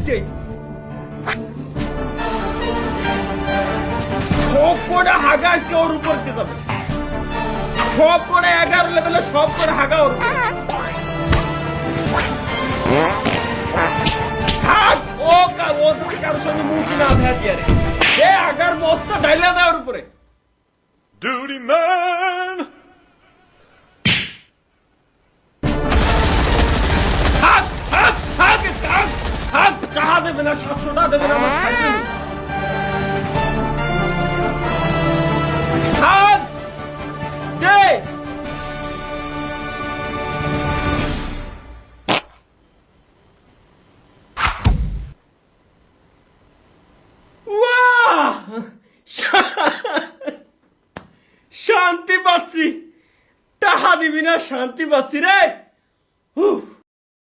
আজকে সব করে হাগা আজকে ওর উপর দিয়ে যাবে, সব করে 11 লেভেলে সব করে হাগা ওর উপরে। থাক, ও যদি কারোর সঙ্গে মুখই না দেখা দিয়ে রে, এ আগার বস্তা ডাইলা দেওয়ার উপরে। Duty man! থাক থাক থাক থাক থাক, চাহা দেবে না, 700 টাকা দেবে না, আমার খাইতে নেই। থাক দে। ওয়াহ! শান্তি পাচ্ছি, টাকা দিবি না, শান্তি পাচ্ছি রে। উফ।